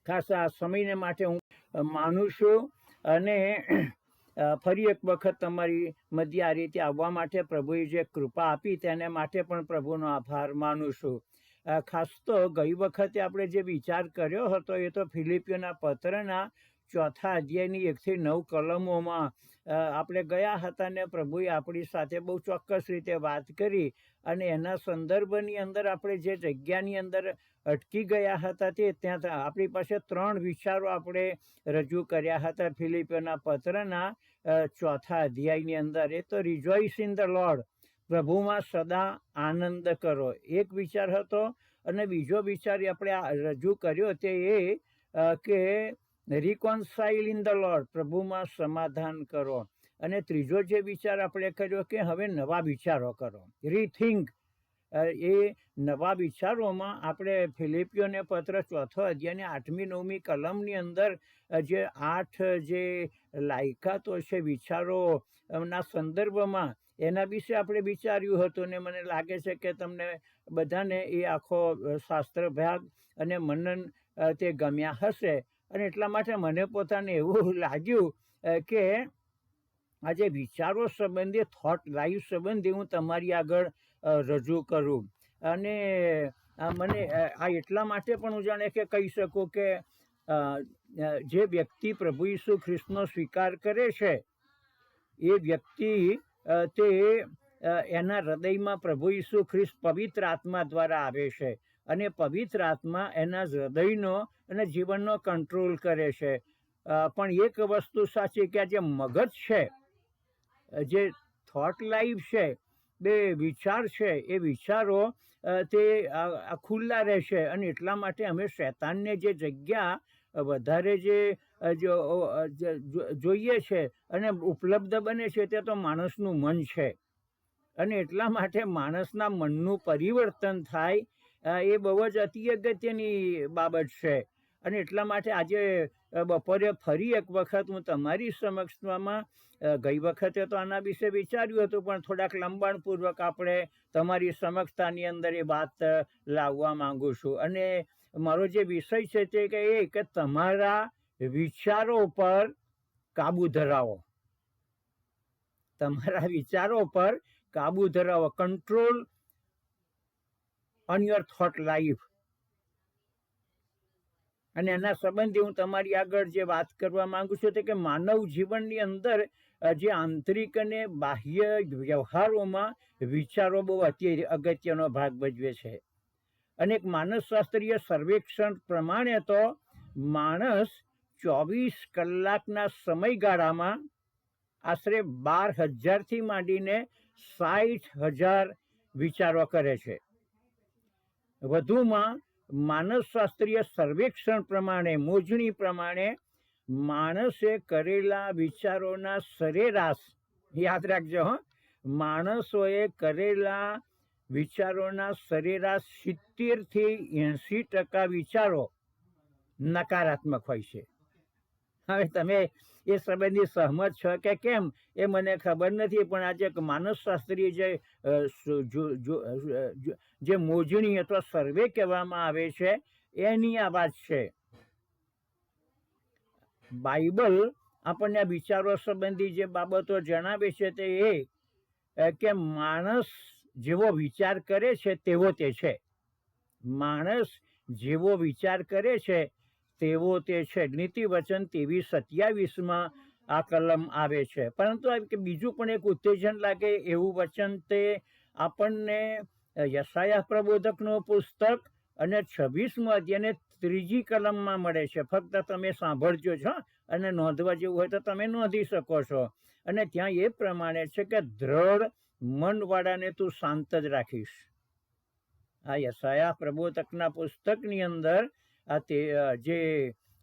ખાસ આ સમયને માટે હું માનું છું અને ફરી એક વખત તમારી મધ્ય આ રીતે આવવા માટે પ્રભુએ જે કૃપા આપી તેને માટે પણ પ્રભુનો આભાર માનું છું. ખાસ તો ગઈ વખતે આપણે જે વિચાર કર્યો હતો એ તો ફિલિપીઓના પત્રના 4થા અધ્યાયની 1 થી 9 કલમોમાં આપણે ગયા હતા ને પ્રભુએ આપણી સાથે બહુ ચોક્કસ રીતે વાત કરી અને એના સંદર્ભની અંદર આપણે જે જગ્યાની અંદર અટકી ગયા હતા તે ત્યાં આપણી પાસે 3 વિચારો આપણે રજૂ કર્યા હતા ફિલિપીઓના પત્રના 4થા અધ્યાયની અંદર. એ તો રિજોઇસ ઇન ધ લોર્ડ, પ્રભુમાં સદા આનંદ કરો, એક વિચાર હતો. અને બીજો વિચાર આપણે રજૂ કર્યો તે એ કે રિકોન્સાઇલ ઇન ધ લોર્ડ, પ્રભુમાં સમાધાન કરો. અને ત્રીજો જે વિચાર આપણે કર્યો કે હવે નવા વિચારો કરો, રીથિંક. એ નવા વિચારોમાં આપણે ફિલિપીઓને પત્ર 4થો અધ્યાયની 8મી 9મી કલમની અંદર જે 8 જે લાયકાતો છે વિચારોના સંદર્ભમાં એના વિશે આપણે વિચાર્યું હતું ને મને લાગે છે કે તમને બધાને એ આખો શાસ્ત્ર ભાગ અને મનન તે ગમ્યા હશે. અને એટલા માટે મને પોતાને એવું લાગ્યું કે આજે વિચારો સંબંધી, થોટ લાઈફ સંબંધી હું તમારી આગળ રજૂ કરું. અને મને આ એટલા માટે પણ હું જાણે કે કહી શકું કે જે વ્યક્તિ પ્રભુ ઈસુ ખ્રિસ્તનો સ્વીકાર કરે છે એ વ્યક્તિ તે એના હૃદયમાં પ્રભુ ઈસુ ખ્રિસ્ત પવિત્ર આત્મા દ્વારા આવે છે અને પવિત્ર આત્મા એના હૃદયનો અને જીવનનો કંટ્રોલ કરે છે. પણ એક વસ્તુ સાચી કે આ જે મગજ છે, જે થોટ લાઈફ છે, બે વિચાર છે, એ વિચારો તે ખુલ્લા રહેશે. અને એટલા માટે અમે શૈતાનને જે જગ્યા વધારે જે જોઈએ છે અને ઉપલબ્ધ બને છે તે તો માણસનું મન છે. અને એટલા માટે માણસના મનનું પરિવર્તન થાય એ બહુ જ અતિ અગત્યની બાબત છે. અને એટલા માટે આજે બપોરે ફરી એક વખત હું તમારી સમક્ષમાં, ગઈ વખતે તો આના વિશે વિચાર્યું હતું પણ થોડાક લંબાણપૂર્વક આપણે તમારી સમક્ષતાની અંદર એ વાત લાવવા માંગુ છું. અને મારો જે વિષય છે તે કે તમારા વિચારો પર કાબુ ધરાવો, તમારા વિચારો પર કાબુ ધરાવો, control on your thought life. અને એના સંબંધી હું તમારી આગળ જે વાત કરવા માંગુ છું તે કે માનવ જીવનની અંદર જે આંતરિક અને બાહ્ય વ્યવહારોમાં વિચારો બહુ અગત્યનો ભાગ ભજવે છે. અને એક માનસશાસ્ત્રીય સર્વેક્ષણ પ્રમાણે તો માણસ 24 કલાકના સમયગાળામાં આશરે 12,000થી માંડીને 60,000 વિચારો કરે છે. વધુમાં માનસશાસ્ત્રીય સર્વેક્ષણ પ્રમાણે, મોજણી પ્રમાણે માણસે કરેલા વિચારોના સરેરાશ, યાદ રાખજો માણસોએ કરેલા વિચારોના સરેરાશ 70થી 80% વિચારો નકારાત્મક હોય છે. હવે તમે એ સંબંધી સહમત છો કે કેમ એ મને ખબર નથી, પણ આજે માનસશાસ્ત્રીય જે મોજણી અથવા સર્વે કહેવામાં આવે છે એની આ વાત છે. બાઇબલ આપણને વિચારો સંબંધી જે બાબતો જણાવે છે તે એ કે માણસ જેવો વિચાર કરે છે તેવો તે છે. માણસ જેવો વિચાર કરે છે તેવો તે છે. નીતિ વચન 23:27 આ કલમ આવે છે. પરંતુ બીજું પણ એક ઉત્તેજન લાગે એવું વચન તે આપણને યશાયા પ્રબોધકનું પુસ્તક અને 26મો અધ્યાયને 3જી કલમમાં મળે છે. ફક્ત તમે સાંભળજો છો અને નોંધવા જેવું હોય તો તમે નોંધી શકો છો. અને ત્યાં એ પ્રમાણે છે કે દ્રઢ મનવાળાને તું શાંત જ રાખીશ. આ યશાયા પ્રબોધકના પુસ્તકની અંદર આ તે જે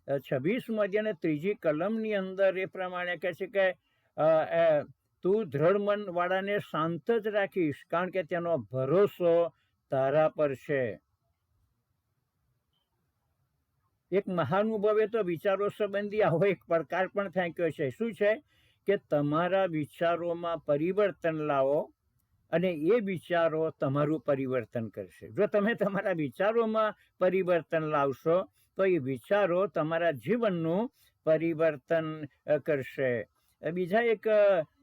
26મો અધ્યાય 3જી કલમની અંદર એ પ્રમાણે કહે છે કે તું દ્રઢ મન વાળાને શાંત જ રાખીશ, કારણ કે તેનો ભરોસો તારા પર છે. એક મહાનુભાવે તો વિચારો સંબંધી આવો એક પડકાર પણ ફેંક્યો છે. શું છે કે તમારા વિચારોમાં પરિવર્તન લાવો અને એ વિચારો તમારું પરિવર્તન કરશે. જો તમે તમારા વિચારોમાં પરિવર્તન લાવશો તો એ વિચારો તમારા જીવનનું પરિવર્તન કરશે. બીજા એક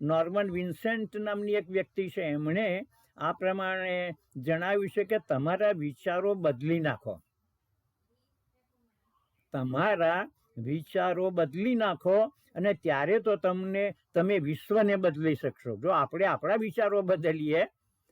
નોર્મન વિન્સેન્ટ નામની એક વ્યક્તિ છે, એમણે આ પ્રમાણે જણાવ્યું છે કે તમારા વિચારો બદલી નાખો. તમારા વિચારો બદલી નાખો અને ત્યારે તો તમે વિશ્વને બદલી શકશો. જો આપણે આપણા વિચારો બદલીએ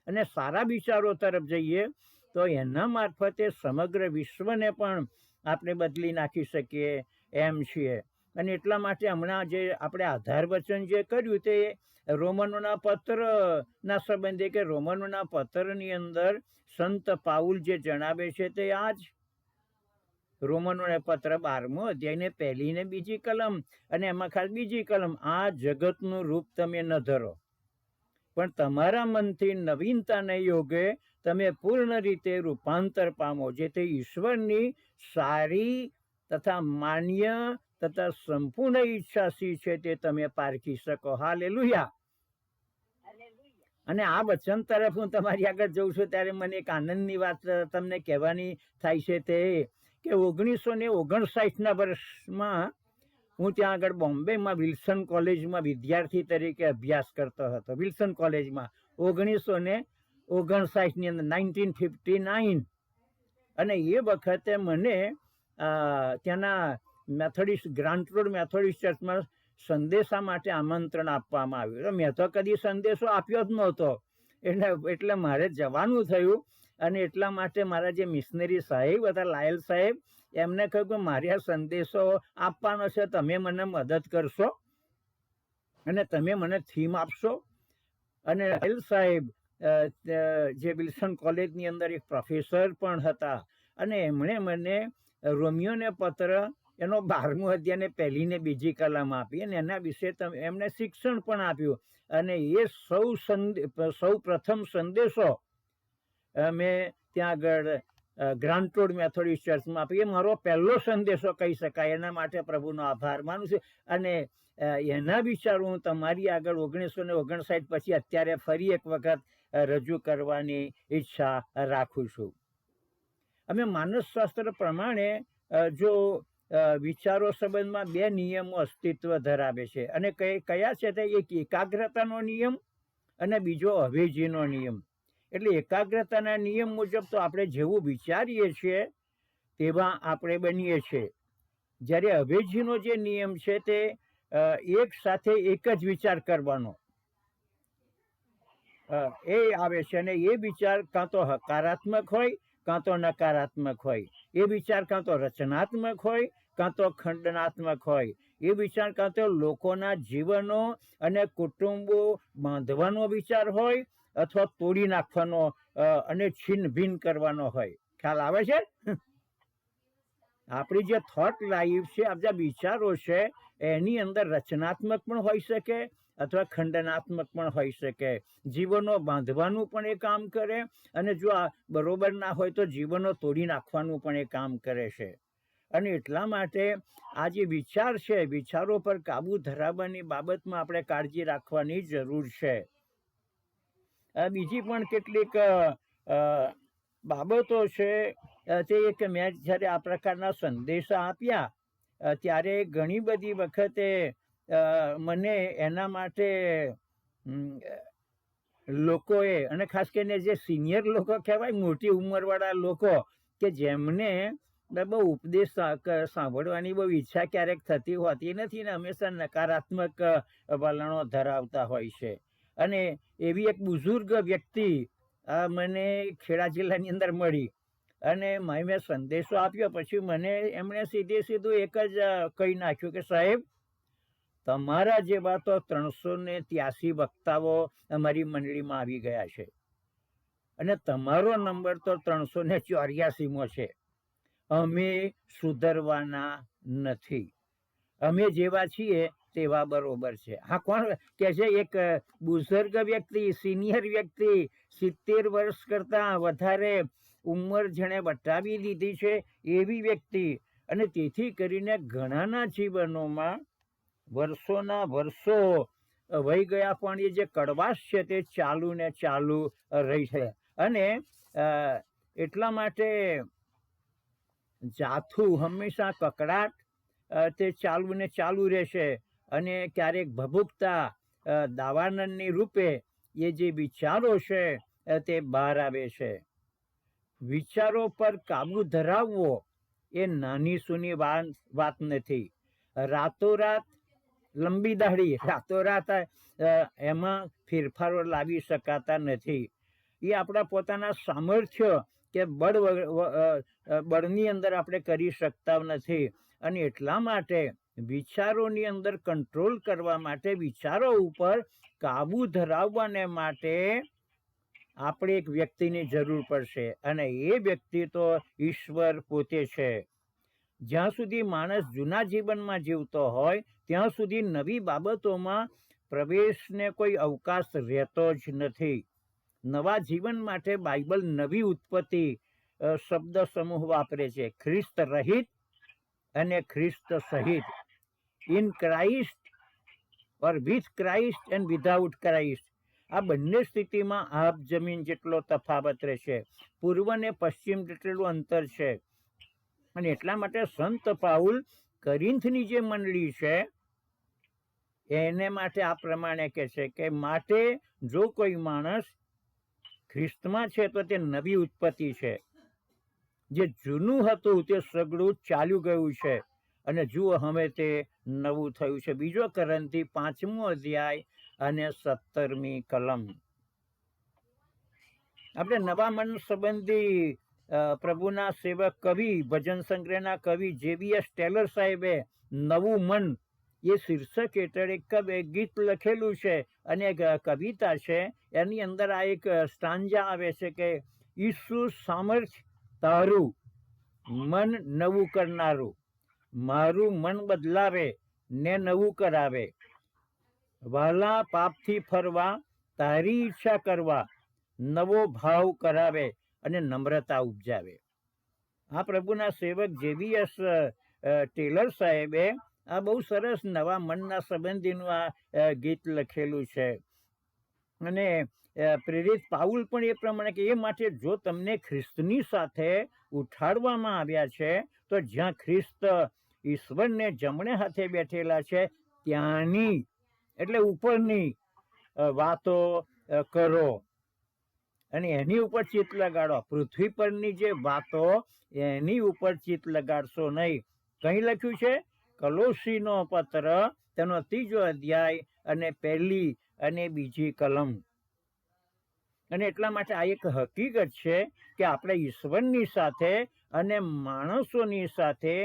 અને સારા વિચારો તરફ જઈએ તો એના મારફતે સમગ્ર વિશ્વને પણ આપણે બદલી નાખી શકીએ એમ છીએ. અને એટલા માટે હમણાં જે આપણે આધાર વચન જે કર્યું તે રોમનોના પત્રના સંબંધે, કે રોમનોના પત્રની અંદર સંત પાઉલ જે જણાવે છે તે આ જ રોમનોને પત્ર 12મો અધ્યાયને 1લી ને 2જી કલમ, અને એમાં ખાસ 2જી કલમ, આ જગતનું રૂપ તમે ન ધરો પણ તમારા મનથી નવીનતાને યોગે તમે પૂર્ણ રીતે રૂપાંતર પામો, જેથી ઈશ્વરની સારી તથા માન્ય તથા સંપૂર્ણ ઈચ્છા શી છે તે તમે પારખી શકો. હાલેલુયા. અને આ વચન તરફ હું તમારી આગળ જઉં છું ત્યારે મને એક આનંદની વાત તમને કહેવાની થાય છે, તે કે 1959ના વર્ષમાં હું ત્યાં આગળ બોમ્બેમાં વિલ્સન કોલેજમાં વિદ્યાર્થી તરીકે અભ્યાસ કરતો હતો. વિલ્સન કોલેજમાં 1959ની અંદર 1959. અને એ વખતે મને ત્યાંના મેથોડિસ્ટ ગ્રાન્ટ રોડ મેથોડિસ્ટ ચર્ચમાં સંદેશા માટે આમંત્રણ આપવામાં આવ્યું. મેં તો કદી સંદેશો આપ્યો જ નહોતો, એટલે મારે જવાનું થયું. અને એટલા માટે મારા જે મિશનરી સાહેબ હતા, લાયલ સાહેબ, એમને કહ્યું કે મારે આ સંદેશો આપવાનો છે, તમે મને મદદ કરશો અને તમે મને થીમ આપશો. અને લાયલ સાહેબ જે વિલ્સન કોલેજની અંદર એક પ્રોફેસર પણ હતા, અને એમણે મને રોમિયોને પત્ર એનો 12મો અધ્યાયને 1લી ને 2જી કલમ આપી, અને એના વિશે એમણે શિક્ષણ પણ આપ્યું. અને એ સૌ પ્રથમ સંદેશો મેં ત્યાં આગળ ગ્રાન્ટ રોડ મેથોડિસ્ટ ચર્ચમાં આપી. એ મારો પહેલો સંદેશો કહી શકાય. એના માટે પ્રભુનો આભાર માનું છું. અને એના વિચારો હું તમારી આગળ 1959 પછી અત્યારે ફરી એક વખત રજૂ કરવાની ઈચ્છા રાખું છું. અમે માનસશાસ્ત્ર પ્રમાણે જો વિચારો સંબંધમાં 2 નિયમો અસ્તિત્વ ધરાવે છે. અને કયા છે તે? એક એકાગ્રતાનો નિયમ અને બીજો અવેજીનો નિયમ. એટલે એકાગ્રતાના નિયમ મુજબ તો આપણે જેવું વિચારીએ છીએ તેવા આપણે બનીએ છીએ. જ્યારે અવેજીનો જે નિયમ છે તે એક સાથે એક જ વિચાર કરવાનો એ આવે છે. અને એ વિચાર કાં તો હકારાત્મક હોય કાં તો નકારાત્મક હોય. એ વિચાર કાં તો રચનાત્મક હોય કાં તો ખંડનાત્મક હોય. એ વિચાર કાં તો લોકોના જીવનો અને કુટુંબો બાંધવાનો વિચાર હોય અથવા તોડી નાખવાનો અને છિન્ન ભિન્ન કરવાનો હોય. ખ્યાલ આવે છે? આપણી જે થોટ લાઈફ છે, આ જે વિચારો છે, એની અંદર રચનાત્મક પણ હોઈ શકે અથવા ખંડનાત્મક પણ હોઈ શકે. જીવનો બાંધવાનું પણ એ કામ કરે, અને જો આ બરોબર ના હોય તો જીવનો તોડી નાખવાનું પણ એ કામ કરે છે. અને એટલા માટે આ જે વિચાર છે, વિચારો પર કાબુ ધરાવવાની બાબતમાં આપણે કાળજી રાખવાની જરૂર છે. બીજી પણ કેટલીક બાબતો છે તે એક મેં જ્યારે આ પ્રકારના સંદેશા આપ્યા ત્યારે ઘણી બધી વખતે મને એના માટે લોકોએ, અને ખાસ કરીને જે સિનિયર લોકો કહેવાય, મોટી ઉંમરવાળા લોકો, કે જેમને બહુ ઉપદેશ સાંભળવાની બહુ ઈચ્છા ક્યારેક થતી હોતી નથી ને હંમેશા નકારાત્મક વલણો ધરાવતા હોય છે. અને એવી એક બુઝુર્ગ વ્યક્તિ મને ખેડા જિલ્લાની અંદર મળી, અને મેં સંદેશો આપ્યો. પછી મને એમણે સીધું એક જ કહી નાખ્યું કે સાહેબ, તમારા જેવા તો 383 વક્તાઓ અમારી મંડળીમાં આવી ગયા છે, અને તમારો નંબર તો 384મો છે. અમે સુધરવાના નથી, અમે જેવા છીએ તેવા બરોબર છે. હા, કોણ કે છે? એક બુઝુર્ગ વ્યક્તિ, સિનિયર વ્યક્તિ, 70 વર્ષ કરતા વધારે ઉંમર જેણે વટાવી લીધી છે એવી વ્યક્તિ. અને તેથી કરીને ઘણાના જીવનોમાં વર્ષોના વર્ષો વહી ગયા, પણ એ જે કડવાશ છે તે ચાલુ ને ચાલુ રહી છે. અને એટલા માટે જાથું હંમેશા કકડાટ તે ચાલુ ને ચાલુ રહેશે, અને ક્યારેક ભભૂકતા દાવાનળની રૂપે એ જે વિચારો છે તે બહાર આવે છે. વિચારો પર કાબુ ધરાવવો એ નાની સૂની વાત નથી. રાતોરાત લંબી દાઢી, રાતોરાત એમાં ફેરફારો લાવી શકાતા નથી. એ આપણા પોતાના સામર્થ્ય કે બળની અંદર આપણે કરી શકતા નથી. અને એટલા માટે વિચારોની અંદર કંટ્રોલ કરવા માટે, વિચારો ઉપર કાબુ ધરાવવાને માટે આપણે એક વ્યક્તિની જરૂર પડશે, અને એ વ્યક્તિ તો ઈશ્વર પોતે છે. જ્યાં સુધી માણસ જૂના જીવનમાં જીવતો હોય ત્યાં સુધી નવી બાબતોમાં પ્રવેશને કોઈ અવકાશ રહેતો જ નથી. નવા જીવન માટે બાઇબલ નવી ઉત્પત્તિ શબ્દ સમૂહ વાપરે છે. ખ્રિસ્ત રહિત અને ખ્રિસ્ત સહિત. In Christ or with Christ and without Christ. આ બંને સ્થિતિમાં આપ જમીન જેટલો તફાવત રહેશે. પૂર્વ ને પશ્ચિમ જેટલું અંતર છે. અને એટલા માટે સંત પાઉલ કોરિન્થની જે મંડળી છે એને માટે આ પ્રમાણે કહે છે કે માટે જો કોઈ માણસ ખ્રિસ્તમાં છે તો તે નવી ઉત્પત્તિ છે. જે જૂનું હતું તે સગળું ચાલ્યું ગયું છે, અને જુઓ હવે તે નવું થયું છે. 2 કોરિન્થી 5મો અધ્યાય અને 17મી કલમ. આપણે નવા મન સંબંધી પ્રભુના સેવક કવિ, ભજન સંગ્રહના કવિ JBS ટેલર સાહેબે નવું મન એ શીર્ષક હેઠળ એક ગીત લખેલું છે, અને એક કવિતા છે. એની અંદર આ એક સ્ટાન્જા આવે છે કે ઈસુ સામર્થ્ય તારું, મન નવું કરનારું, મારું મન બદલાવે ને નવું કરાવે, વહાલા પાપથી ફરવા તારી ઈચ્છા કરવા, નવો ભાવ કરાવે અને નમ્રતા ઉપજાવે. આ પ્રભુના સેવક JBS ટેલર સાહેબે આ બહુ સરસ નવા મનના સંબંધીનું આ ગીત લખેલું છે. અને પ્રેરિત પાઉલ પણ એ પ્રમાણે કે એ માટે જો તમને ખ્રિસ્તની સાથે ઉઠાડવામાં આવ્યા છે તો જ્યાં ખ્રિસ્ત ઈશ્વરને જમણે હાથે બેઠેલા છે ત્યાંની એટલે ઉપરની વાતો કરો અને એની ઉપર ચિત્ત લગાડો. પૃથ્વી પરની જે વાતો એની ઉપર ચિત્ત લગાડશો નહીં. કઈ લખ્યું છે? કલોસીનો પત્ર તેનો 3જો અધ્યાય અને 1 અને 2 કલમ. અને એટલા માટે આ એક હકીકત છે કે આપણે ઈશ્વરની સાથે અને માણસોની સાથે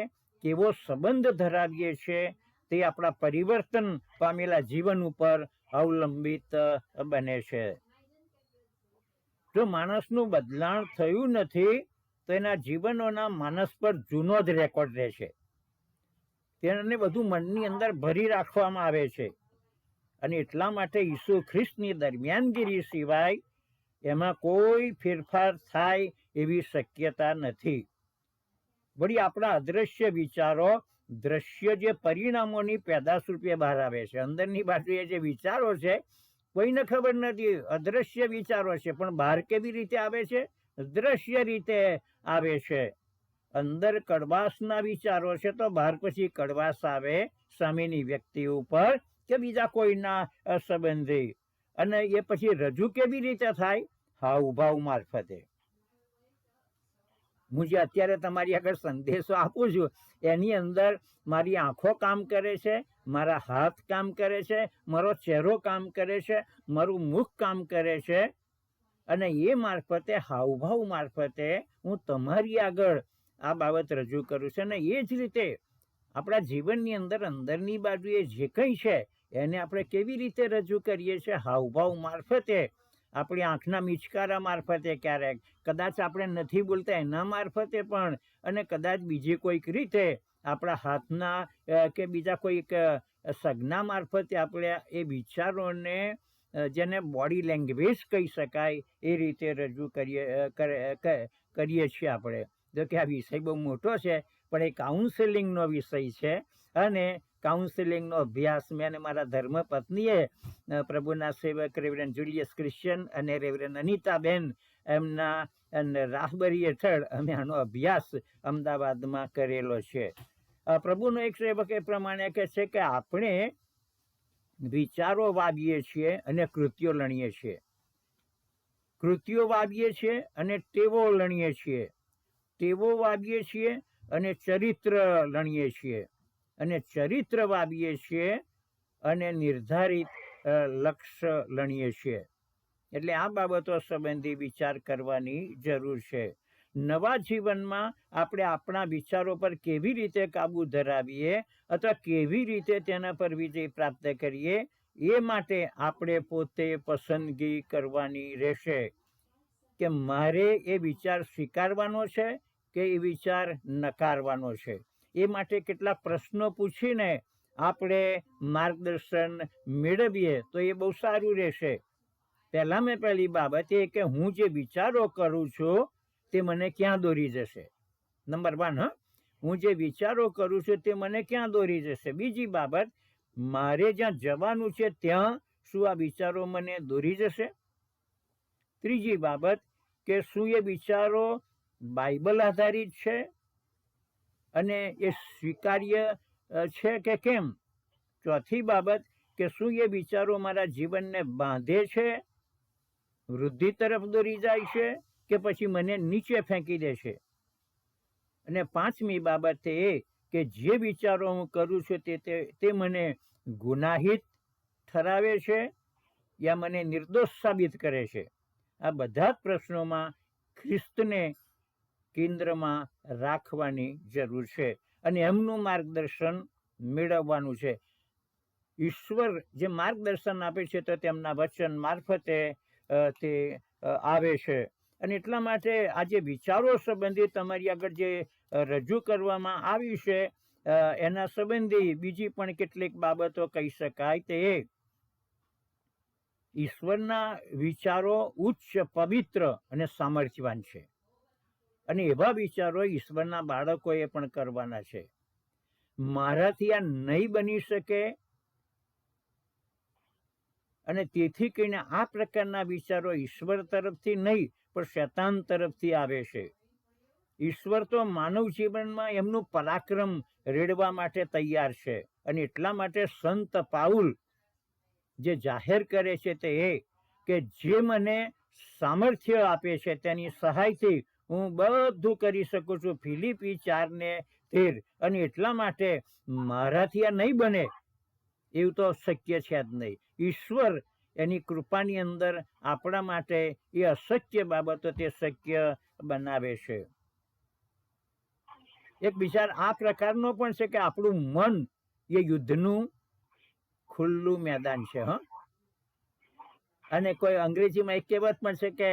કેવો સંબંધ ધરાવીએ છીએ તે આપણા પરિવર્તન પામેલા જીવન ઉપર અવલંબિત બને છે. જો માણસનું બદલાણ થયું નથી તો એના જીવનોના માણસ પર જૂનો જ રેકોર્ડ રહેશે. તેને બધું મનની અંદર ભરી રાખવામાં આવે છે. અને એટલા માટે ઈસુ ખ્રિસ્તની દરમિયાનગીરી સિવાય એમાં કોઈ ફેરફાર થાય એવી શક્યતા નથી. વળી આપણા અદ્રશ્ય વિચારો દ્રશ્ય જે પરિણામોની પેદાશ રૂપે બહાર આવે છે. અંદરની બાજુએ જે વિચારો છે કોઈને ખબર નથી, અદ્રશ્ય વિચારો છે, પણ બહાર કેવી રીતે આવે છે? દ્રશ્ય રીતે આવે છે. અંદર કડવાશના વિચારો છે તો બહાર પછી કડવાશ આવે સામેની વ્યક્તિ ઉપર કે બીજા કોઈના સંબંધી. અને એ પછી રજૂ કેવી રીતે થાય? હાવભાવ મારફતે. હું જે અત્યારે તમારી આગળ સંદેશો આપું છું એની અંદર મારી આંખો કામ કરે છે, મારા હાથ કામ કરે છે, મારો ચહેરો કામ કરે છે, મારું મુખ કામ કરે છે, અને એ મારફતે હાવભાવ મારફતે હું તમારી આગળ આ બાબત રજૂ કરું છું. અને એ જ રીતે આપણા જીવનની અંદર અંદરની બાજુએ જે કંઈ છે એને આપણે કેવી રીતે રજૂ કરીએ છીએ? હાવભાવ મારફતે, આપણી આંખના મિચકારા મારફતે, ક્યારેક કદાચ આપણે નથી બોલતા એના મારફતે પણ, અને કદાચ બીજી કોઈક રીતે આપણા હાથના કે બીજા કોઈક સગના મારફતે આપણે એ વિચારોને જેને બોડી લેંગ્વેજ કહી શકાય એ રીતે રજૂ કરીએ છીએ આપણે. જો કે આ વિષય બહુ મોટો છે, પણ એ કાઉન્સેલિંગનો વિષય છે, અને કાઉન્સેલિંગનો અભ્યાસ મેં અને મારા ધર્મપત્નીએ પ્રભુના સેવક રેવરેન્ડ જુલિયસ ક્રિશ્ચિયન અને રેવરેન્ડ અનિતાબેન એમના અને રાહબરી હેઠળ અમે આનો અભ્યાસ અમદાવાદમાં કરેલો છે. પ્રભુનો એક સેવક એ પ્રમાણે કહે છે કે આપણે વિચારો વાવીએ છીએ અને કૃત્યો લણીએ છીએ. કૃત્યો વાવીએ છીએ અને ટેવો લણીએ છીએ. ટેવો વાવીએ છીએ અને ચરિત્ર લણીએ છીએ. અને ચરિત્ર વાવીએ છીએ અને નિર્ધારિત લક્ષ્ય લણીએ છીએ. એટલે આ બાબતો સંબંધી વિચાર કરવાની જરૂર છે. નવા જીવનમાં આપણે આપણા વિચારો પર કેવી રીતે કાબુ ધરાવીએ અથવા કેવી રીતે તેના પર વિજય પ્રાપ્ત કરીએ, એ માટે આપણે પોતે પસંદગી કરવાની રહેશે કે મારે એ વિચાર સ્વીકારવાનો છે કે એ વિચાર નકારવાનો છે. એ માટે કેટલાક પ્રશ્નો પૂછીને આપણે માર્ગદર્શન મેળવીએ તો એ બહુ સારું રહેશે. પહેલી બાબત એ કે હું જે વિચારો કરું છું તે મને ક્યાં દોરી જશે. નંબર 1, હું જે વિચારો કરું છું તે મને ક્યાં દોરી જશે. બીજી બાબત, મારે જ્યાં જવાનું છે ત્યાં શું આ વિચારો મને દોરી જશે. ત્રીજી બાબત કે શું એ વિચારો બાઇબલ આધારિત છે અને એ સ્વીકાર્ય છે કે કેમ. ચોથી બાબત કે શું એ વિચારો મારા જીવનને બાંધે છે, વૃદ્ધિ તરફ દોરી જાય છે કે પછી મને નીચે ફેંકી દે છે. અને પાંચમી બાબત એ કે જે વિચારો હું કરું છું તે મને ગુનાહિત ઠરાવે છે યા મને નિર્દોષ સાબિત કરે છે. આ બધા જ પ્રશ્નોમાં ખ્રિસ્તને કેન્દ્રમાં રાખવાની જરૂર છે અને એમનું માર્ગદર્શન મેળવવાનું છે. ઈશ્વર જે માર્ગદર્શન આપે છે તો તેમના વચન મારફતે તે આવે છે. અને એટલા માટે આ જે વિચારો સંબંધી તમારી આગળ જે રજૂ કરવામાં આવી છે એના સંબંધી બીજી પણ કેટલીક બાબતો કહી શકાય. તે ઈશ્વરના વિચારો ઉચ્ચ, પવિત્ર અને સામર્થ્યવાન છે અને એવા વિચારો ઈશ્વરના બાળકોએ પણ કરવાના છે. મારાથી આ નહીં બની શકે અને તેથી કરીને આ પ્રકારના વિચારો ઈશ્વર તરફથી નહીં પણ શૈતાન તરફથી આવે છે. ઈશ્વર તો માનવ જીવનમાં એમનું પરાક્રમ રેડવા માટે તૈયાર છે અને એટલા માટે સંત પાઉલ જે જાહેર કરે છે તે એ કે જે મને સામર્થ્ય આપે છે તેની સહાયથી હું બધું કરી શકું છું. ફિલિપી 4:13. અને એટલા માટે મારાથી આ નહીં બને એવું તો શક્ય છે જ નહીં. ઈશ્વર એની કૃપાની અંદર આપણા માટે એ અશક્ય બાબતો તે શક્ય બનાવે છે. એક વિચાર આ પ્રકારનો પણ છે કે આપણું મન એ યુદ્ધનું ખુલ્લું મેદાન છે. અને કોઈ અંગ્રેજીમાં એક કહેવત પણ છે કે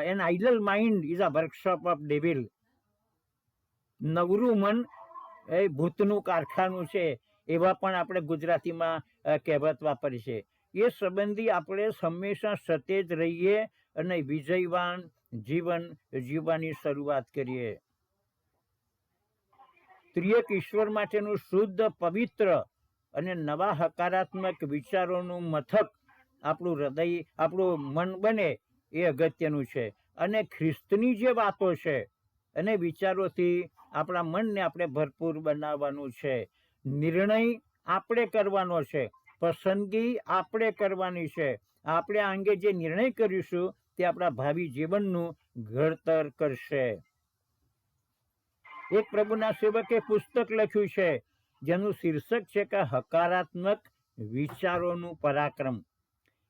an idle mind is a workshop of devil. નવરું મન એ ભૂતનું કારખાનું છે, એવા પણ આપણે ગુજરાતીમાં કહેવત વાપરી છે. એ સંબંધી આપણે હંમેશા સતેજ રહીએ અને વિજયવાન જીવન જીવવાની શરૂઆત કરીએ. ત્રિએક ઈશ્વર માટેનું શુદ્ધ, પવિત્ર અને નવા હકારાત્મક વિચારોનું મથક આપણું હૃદય, આપણું મન બને એ અગત્યનું છે. અને ખ્રિસ્તની જે વાતો છે અને વિચારોથી આપણા મનને આપણે ભરપૂર બનાવવાનું છે. નિર્ણય આપણે કરવાનો છે, પસંદગી આપણે કરવાની છે. આપણે આ અંગે જે નિર્ણય કરીશું તે આપણા ભાવિ જીવનનું ઘડતર કરશે. એક પ્રભુના સેવકે પુસ્તક લખ્યું છે જેનું શીર્ષક છે કે હકારાત્મક વિચારોનું પરાક્રમ.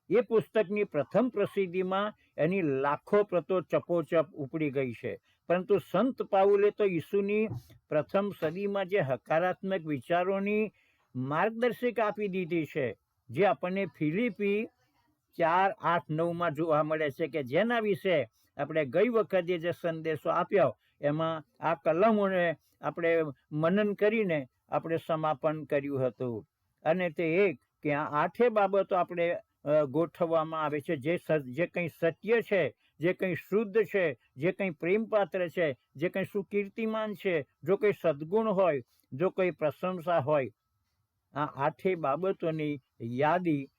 એ પુસ્તકની પ્રથમ પ્રસિદ્ધિમાં એની લાખો પ્રતો ચપોચપ ઉપડી ગઈ છે. પરંતુ સંત પાઉલે તો ઈસુની પ્રથમ સદીમાં જે હકારાત્મક વિચારોની માર્ગદર્શિકા આપી દીધી છે, જે આપણને ફિલિપી 4:8-9 જોવા મળે છે કે જેના વિશે આપણે ગઈ વખતે જે સંદેશો આપ્યો એમાં આ કલમોને આપણે મનન કરીને આપણે સમાપન કર્યું હતું. અને તે એક કે આ 8 બાબતો આપણે ગોઠવવામાં આવે છે. જે કંઈ સત્ય છે, જે કંઈ શુદ્ધ છે, જે કંઈ પ્રેમપાત્ર છે, જે કંઈ સુકીર્તિમાન છે, જો કંઈ સદગુણ હોય, જો કોઈ પ્રશંસા હોય, આ 8 બાબતોની યાદી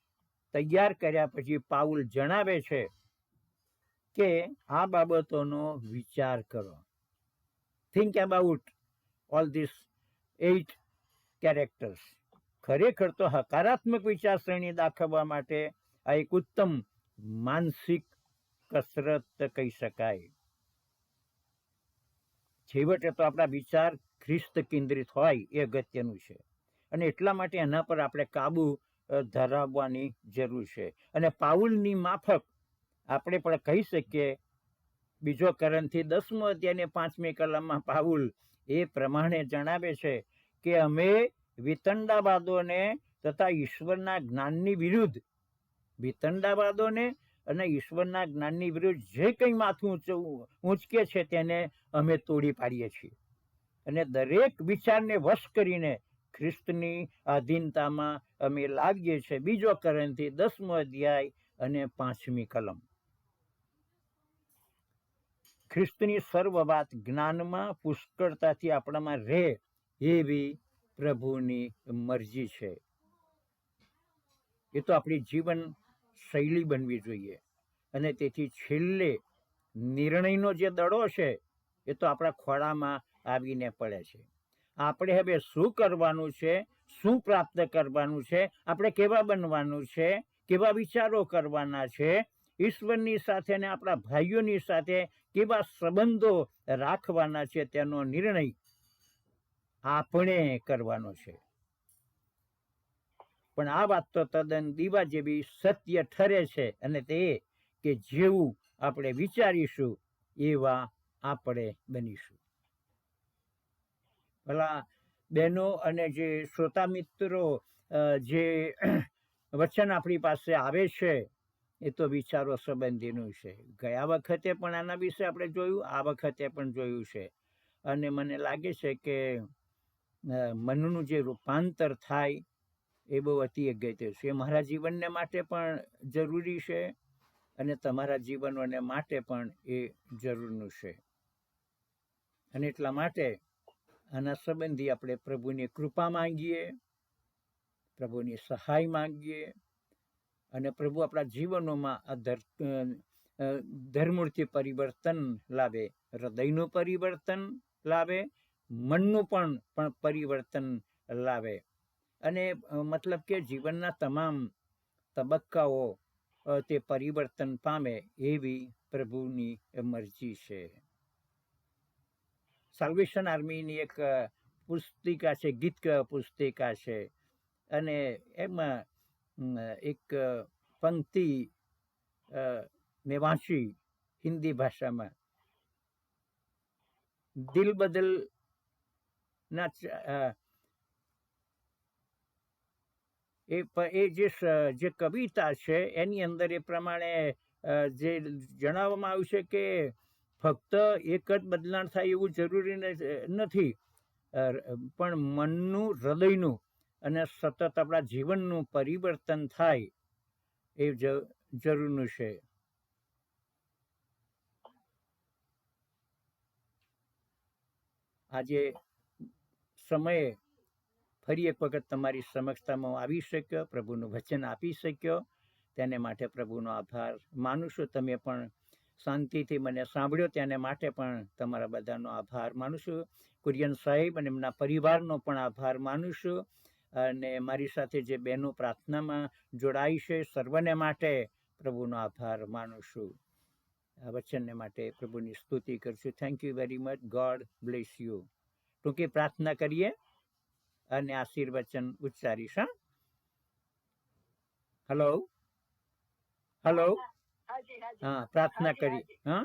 તૈયાર કર્યા પછી પાઉલ જણાવે છે કે આ બાબતોનો વિચાર કરો. Think about all this 8 characters. ખરેખર તો હકારાત્મક વિચારસરણી દાખવવા માટે આ એક ઉત્તમ માનસિક કસરત કહી શકાય. છેવટે તો આપણા વિચાર ખ્રિસ્ત કેન્દ્રિત હોય એ અગત્યનું છે, અને એટલા માટે એના પર આપણે કાબુ ધરાવવાની જરૂર છે. અને પાઉલની માફક આપણે પણ કહી શકીએ, બીજો કોરિન્થી 10મો અધ્યાયની 5મી કલમમાં પાઉલ એ પ્રમાણે જણાવે છે કે અમે વિતંડાવાદોને તથા ઈશ્વરના જ્ઞાનની વિરુદ્ધ, વિતંડાવાદોને અને ઈશ્વરના જ્ઞાનની વિરુદ્ધ જે કંઈ માથું ઊંચકે છે તેને અમે તોડી પાડીએ છીએ, અને દરેક વિચારને વશ કરીને ખ્રિસ્તની આધીનતામાં અમે લાવીએ છીએ. બીજો કોરિન્થી 10મો અધ્યાય અને 5મી કલમ. ખ્રિસ્તની સર્વ વાત જ્ઞાનમાં પુષ્કળતાથી આપણામાં રહે એવી પ્રભુની મરજી છે. એ તો આપણી જીવન શૈલી બનવી જોઈએ. અને તેથી છેલ્લે નિર્ણયનો જે દડો છે એ તો આપણા ખોળામાં આવીને પડે છે. આપણે હવે શું કરવાનું છે, શું પ્રાપ્ત કરવાનું છે, આપણે કેવા બનવાનું છે, કેવા વિચારો કરવાના છે, ઈશ્વરની સાથે અને આપણા ભાઈઓની સાથે કેવા સંબંધો રાખવાના છે, તેનો નિર્ણય આપણે કરવાનો છે. પણ આ વાત તો તદ્દન દીવા જેવી સત્ય ઠરે છે, અને તે કે જેવું આપણે વિચારીશું એવા આપણે બનીશું. ભલા બહેનો અને જે શ્રોતા મિત્રો જે વચન આપણી પાસે આવે છે એ તો વિચારો સંબંધીનું છે. ગયા વખતે પણ આના વિશે આપણે જોયું, આ વખતે પણ જોયું છે. અને મને લાગે છે કે મનનું જે રૂપાંતર થાય એ બહુ અતિ અગત્ય છે. મારા જીવનને માટે પણ જરૂરી છે, અને તમારા જીવનોને માટે પણ એ જરૂરનું છે. અને એટલા માટે આના સંબંધી આપણે પ્રભુની કૃપા માંગીએ, પ્રભુની સહાય માંગીએ, અને પ્રભુ આપણા જીવનોમાં આ ધરમૂળથી પરિવર્તન લાવે, હૃદયનું પરિવર્તન લાવે, મનનું પણ પરિવર્તન લાવે. અને મતલબ કે જીવનના તમામ તબક્કાઓ તે પરિવર્તન પામે એવી પ્રભુની મરજી છે. સાલ્વેશન આર્મીની એક પુસ્તિકા છે, ગીત પુસ્તિકા છે, અને એમાં એક પંક્તિ મેં વાંચી હિન્દી ભાષામાં. દિલ બદલ ના એ જે કવિતા છે એની અંદર એ પ્રમાણે જે જણાવવામાં આવ્યું છે કે ફક્ત એક જ બદલાણ થાય એવું જરૂરી નથી, પણ મનનું, હૃદયનું અને સતત આપણા જીવનનું પરિવર્તન થાય એ જરૂરનું છે. આજે સમયે ફરી એક વખત તમારી સમક્ષતામાં આવી શક્યો, પ્રભુનું વચન આપી શક્યો, તેને માટે પ્રભુનો આભાર માનું છું. તમે પણ શાંતિથી મને સાંભળ્યો તેને માટે પણ તમારા બધાનો આભાર માનું છું. કુરિયન સાહેબ અને એમના પરિવારનો પણ આભાર માનું છું. અને મારી સાથે જે બહેનો પ્રાર્થનામાં જોડાઈ છે સર્વને માટે પ્રભુનો આભાર માનું છું. આ વચનને માટે પ્રભુની સ્તુતિ કરશું. Thank you very much. God bless you. ટૂંકી પ્રાર્થના કરીએ અને આશીર્વચન ઉચ્ચારીશ. હલો હલો હા, પ્રાર્થના કરી. હા,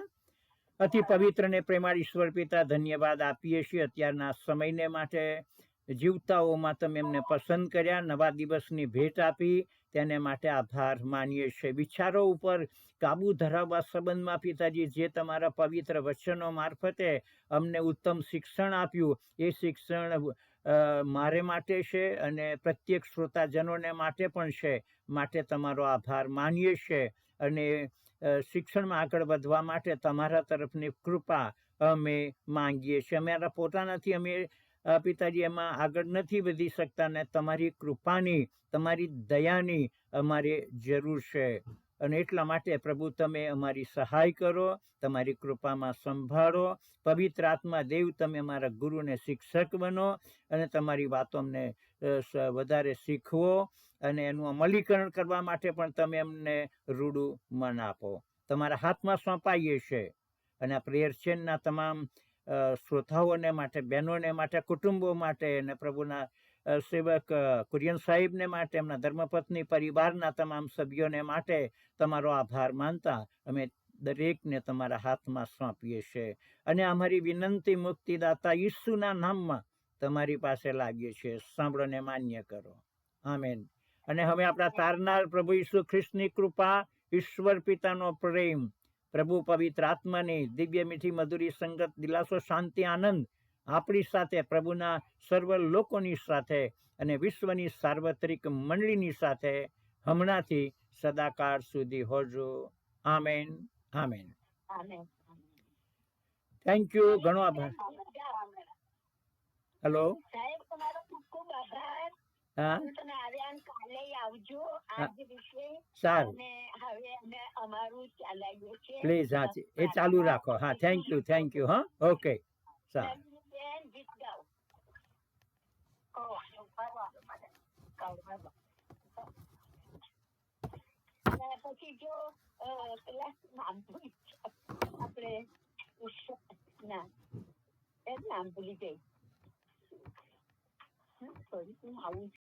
અતિ પવિત્ર ને પ્રેમાળ ઈશ્વર પિતા, ધન્યવાદ આપીએ છીએ અત્યારના સમયને માટે. જીવતાઓમાં તમે એમને પસંદ કર્યા, નવા દિવસની ભેટ આપી, તેને માટે આભાર માનીએ છીએ. વિચારો ઉપર કાબુ ધરાવવા સંબંધમાં પિતાજી જે તમારા પવિત્ર વચનો મારફતે અમને ઉત્તમ શિક્ષણ આપ્યું, એ શિક્ષણ મારે માટે છે અને પ્રત્યેક શ્રોતાજનોને માટે પણ છે. માટે તમારો આભાર માનીએ છીએ, અને શિક્ષણમાં આગળ વધવા માટે તમારા તરફની કૃપા અમે માંગીએ છીએ. અમારા પોતાનાથી અમે પિતાજી એમાં આગળ નથી વધી શકતા, ને તમારી કૃપાની, તમારી દયાની અમારે જરૂર છે. અને એટલા માટે પ્રભુ તમે અમારી સહાય કરો, તમારી કૃપામાં સંભાળો. પવિત્ર આત્મા દેવ તમે અમારા ગુરુને શિક્ષક બનો અને તમારી વાતો અમને વધારે શીખવો અને એનું અમલીકરણ કરવા માટે પણ તમે અમને રૂડું મન આપો. તમારા હાથમાં સોંપાઈએ છે અને આ પ્રેયર ચેનના તમામ શ્રોતાઓને માટે, બહેનોને માટે, કુટુંબો માટે અને પ્રભુના સેવક કુરિયન સાહેબને માટે, એમના ધર્મપત્ની પરિવારના તમામ સભ્યોને માટે તમારો આભાર માનતા અમે દરેકને તમારા હાથમાં સોંપીએ છીએ અને અમારી વિનંતી મુક્તિદાતા ઈસુના નામમાં તમારી પાસે લાવીએ છીએ. સાંભળોને માન્ય કરો. આમેન. અને હવે આપણા તારનાર પ્રભુ ઈસુ ખ્રિસ્તની કૃપા, ઈશ્વર પિતાનો પ્રેમ, પ્રભુ પવિત્ર આત્માની દિવ્ય મીઠી મધુરી સંગત, દિલાસો, શાંતિ, આનંદ આપણી સાથે, પ્રભુના સર્વ લોકોની સાથે અને વિશ્વની સાર્વત્રિક મંડળીની સાથે હમણાંથી સદાકાળ સુધી હોજો. આમેન. આમેન. Thank you. ઘણો આભાર. હેલો. હા, સારું. પ્લીઝ. હા, એ ચાલુ રાખો. હા, થેન્ક યુ. Thank you. હા, ઓકે, સારું. પછી જો પેલા આપણે નામ ભૂલી ગઈ. આવું